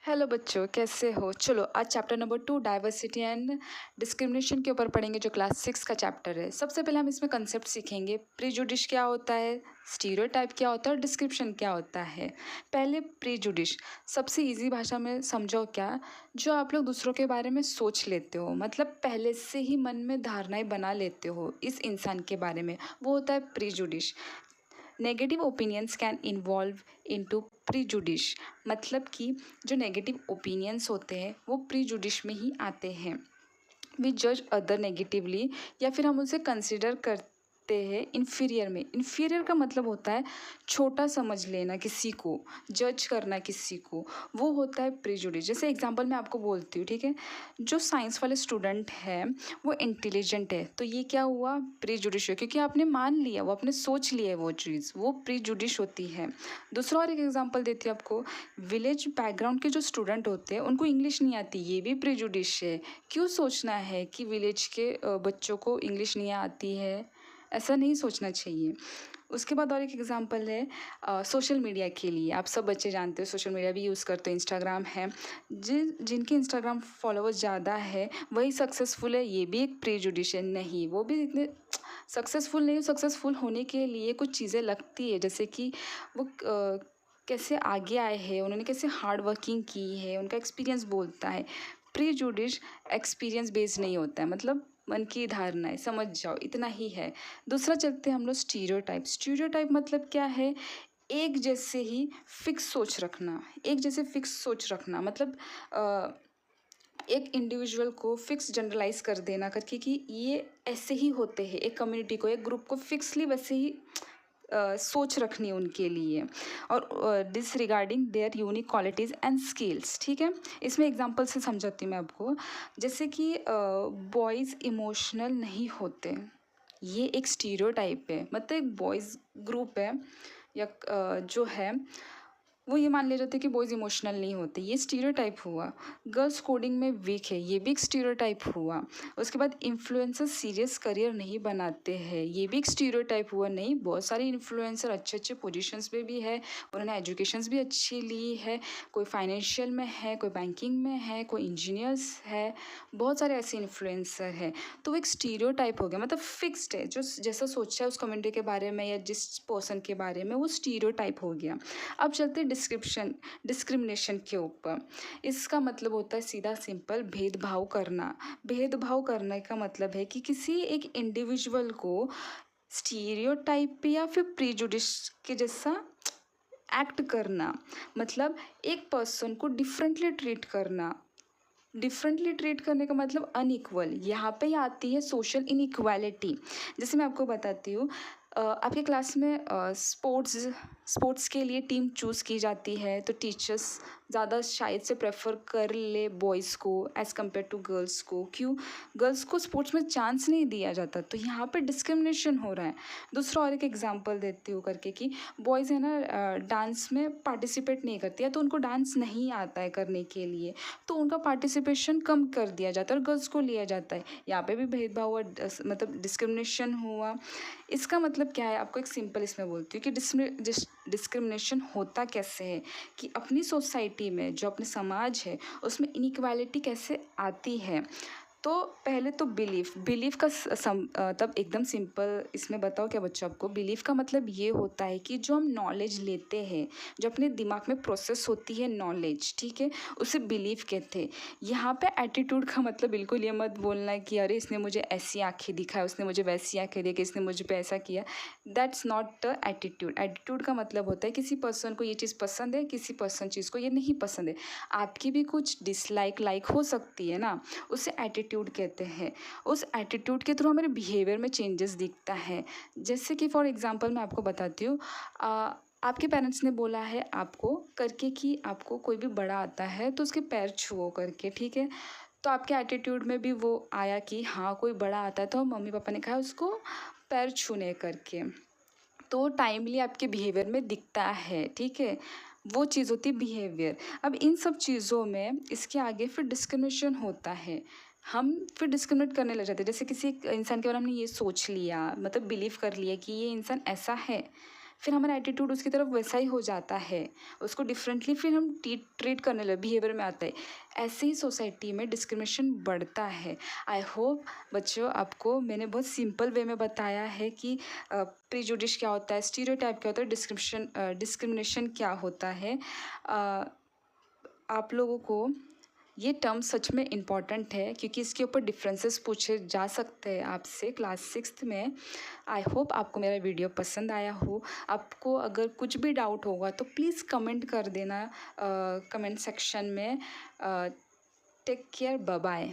Hello बच्चों, कैसे हो? चलो आज chapter number 2 diversity and discrimination के ऊपर पढ़ेंगे, जो क्लास 6 का चैप्टर है। सबसे पहले हम इसमें कंसेप्ट सीखेंगे। प्रीजुडिश क्या होता है, स्टीरियोटाइप क्या होता है और डिस्क्रिप्शन क्या होता है। पहले प्रीजुडिश, सबसे इजी भाषा में समझो क्या, जो आप लोग दूसरों के बारे में सोच लेते हो, मतलब पहले से ही मन में धारणाएं बना लेते हो इस इंसान के बारे में, वो होता है prejudice. Negative opinions can involve into prejudice, मतलब कि जो नेगेटिव ओपिनियंस होते हैं वो प्रीजुडिश में ही आते हैं। वी जज अदर नेगेटिवली, या फिर हम उसे कंसिडर करते हैं इन्फीरियर में। इन्फीरियर का मतलब होता है छोटा समझ लेना किसी को, जज करना किसी को, वो होता है प्रीजुडिस। जैसे एग्जांपल मैं आपको बोलती हूँ, ठीक है, जो साइंस वाले स्टूडेंट है वो इंटेलिजेंट है, तो ये क्या हुआ, प्रीजुडिस है, क्योंकि आपने मान लिया, वो आपने सोच लिया है वो चीज़, वो प्रीजुडिस होती है। दूसरा और एक एग्जांपल देती हूँ आपको। विलेज बैकग्राउंड के जो स्टूडेंट होते हैं उनको इंग्लिश नहीं आती, ये भी प्रीजुडिस है। क्यों सोचना है कि विलेज के बच्चों को इंग्लिश नहीं आती है, ऐसा नहीं सोचना चाहिए। उसके बाद और एक एग्जांपल है सोशल मीडिया के लिए। आप सब बच्चे जानते हो सोशल मीडिया भी यूज़ करते हो, इंस्टाग्राम है। जिनके इंस्टाग्राम फॉलोअर्स ज़्यादा है वही सक्सेसफुल है, ये भी एक प्रेजुडिश है। नहीं, वो भी इतने सक्सेसफुल नहीं। सक्सेसफुल होने के लिए कुछ चीज़ें लगती है, जैसे कि वो कैसे आगे आए हैं, उन्होंने कैसे हार्ड वर्किंग की है, उनका एक्सपीरियंस बोलता है। प्रीजुडिश एक्सपीरियंस बेस्ड नहीं होता है, मतलब मन की धारणाएं, समझ जाओ, इतना ही है। दूसरा चलते हैं हम लोग स्टीरियोटाइप। स्टीरियोटाइप मतलब क्या है, एक जैसे ही फिक्स सोच रखना। एक जैसे फिक्स सोच रखना मतलब एक इंडिविजुअल को फिक्स जनरलाइज कर देना करके कि ये ऐसे ही होते हैं। एक कम्युनिटी को, एक ग्रुप को फिक्सली वैसे ही सोच रखनी है उनके लिए, और disregarding there unique qualities and skills. ठीक है, इसमें एग्जांपल से समझाती हूँ मैं आपको। जैसे कि बॉयज़ इमोशनल नहीं होते, ये एक स्टीरियोटाइप है। मतलब एक बॉयज़ ग्रुप है या जो है वो ये मान ले जाते हैं कि बॉयज़ इमोशनल नहीं होते, ये स्टीरियोटाइप हुआ। गर्ल्स कोडिंग में वीक है, ये भी एक स्टीरियोटाइप हुआ। उसके बाद इन्फ्लुएंसर सीरियस करियर नहीं बनाते हैं, ये भी एक स्टीरियोटाइप हुआ। नहीं, बहुत सारे इन्फ्लुएंसर अच्छे अच्छे पोजीशंस पे भी है, उन्होंने एजुकेशंस भी अच्छी ली है, कोई फाइनेंशियल में है, कोई बैंकिंग में है, कोई इंजीनियर्स है, बहुत सारे ऐसे इन्फ्लुएंसर हैं। तो वो एक स्टीरियोटाइप हो गया, मतलब फिक्स्ड है, जो जैसा सोचा है उस कम्युनिटी के बारे में या जिस पर्सन के बारे में, वो स्टीरियोटाइप हो गया। अब चलते डिस्क्रिमिनेशन के ऊपर। इसका मतलब होता है सीधा सिंपल भेदभाव करना। भेदभाव करने का मतलब है कि किसी एक इंडिविजुअल को स्टीरियोटाइप या फिर प्रीजुडिस के जैसा एक्ट करना, मतलब एक पर्सन को डिफरेंटली ट्रीट करना। डिफरेंटली ट्रीट करने का मतलब अनइक्वल, यहाँ पे ही आती है सोशल इनइक्वालिटी। जैसे मैं आपको बताती हूँ, आपके क्लास में स्पोर्ट्स के लिए टीम चूज़ की जाती है, तो टीचर्स ज़्यादा शायद से प्रेफर कर ले बॉयज़ को एज़ कम्पेयर टू गर्ल्स को। क्यों, गर्ल्स को स्पोर्ट्स में चांस नहीं दिया जाता, तो यहाँ पे डिस्क्रिमिनेशन हो रहा है। दूसरा और एक एग्जांपल देती हूँ करके कि बॉयज़ है ना डांस में पार्टिसिपेट नहीं करती है, तो उनको डांस नहीं आता है करने के लिए, तो उनका पार्टिसिपेशन कम कर दिया जाता है और गर्ल्स को लिया जाता है। यहाँ पे भी भेदभाव हुआ, मतलब डिस्क्रिमिनेशन हुआ। इसका मतलब क्या है, आपको एक सिंपल इसमें बोलती हूँ कि डिस्क्रिमिनेशन होता कैसे है, कि अपनी सोसाइटी में, जो अपने समाज है, उसमें इनइक्वालिटी कैसे आती है। तो पहले तो बिलीफ का तब एकदम सिंपल इसमें बताओ क्या बच्चों आपको। बिलीफ का मतलब ये होता है कि जो हम नॉलेज लेते हैं, जो अपने दिमाग में प्रोसेस होती है नॉलेज, ठीक है, उसे बिलीफ कहते हैं। यहाँ पे एटीट्यूड का मतलब बिल्कुल ये मत बोलना है कि अरे इसने मुझे ऐसी आंखें दिखाई, उसने मुझे वैसी आंखें दिखाई, इसने मुझे पे ऐसा किया। That's not the attitude. Attitude का मतलब होता है किसी पर्सन को ये चीज़ पसंद है, किसी पर्सन चीज़ को ये नहीं पसंद है। आपकी भी कुछ डिसलाइक लाइक हो सकती है ना, उसे एटीट्यूड कहते हैं। उस एटीट्यूड के थ्रू हमारे बिहेवियर में चेंजेस दिखता है। जैसे कि फॉर एग्जांपल मैं आपको बताती हूँ, आपके पेरेंट्स ने बोला है आपको करके कि आपको कोई भी बड़ा आता है तो उसके पैर छुओ करके, ठीक है, तो आपके एटीट्यूड में भी वो आया कि हाँ कोई बड़ा आता है तो मम्मी पापा ने कहा उसको पैर छूने करके, तो टाइमली आपके बिहेवियर में दिखता है, ठीक है, वो चीज़ होती है बिहेवियर। अब इन सब चीज़ों में इसके आगे फिर डिस्क्रिमिनेशन होता है, हम फिर डिस्क्रिमिनेट करने लग जाते हैं। जैसे किसी इंसान के बारे में हमने ये सोच लिया, मतलब बिलीव कर लिया कि ये इंसान ऐसा है, फिर हमारा एटीट्यूड उसकी तरफ वैसा ही हो जाता है, उसको डिफरेंटली फिर हम ट्रीट करने लगे, बिहेवियर में आता है। ऐसे ही सोसाइटी में डिस्क्रिमिनेशन बढ़ता है। आई होप बच्चों आपको मैंने बहुत सिंपल वे में बताया है कि प्रीजुडिश क्या होता है, स्टीरियोटाइप क्या होता है, डिस्क्रिमिनेशन क्या होता है। आप लोगों को ये टर्म सच में इम्पॉर्टेंट है क्योंकि इसके ऊपर डिफरेंसेस पूछे जा सकते हैं आपसे क्लास 6th में। आई होप आपको मेरा वीडियो पसंद आया हो। आपको अगर कुछ भी डाउट होगा तो प्लीज़ कमेंट कर देना कमेंट सेक्शन में। Take care, bye bye.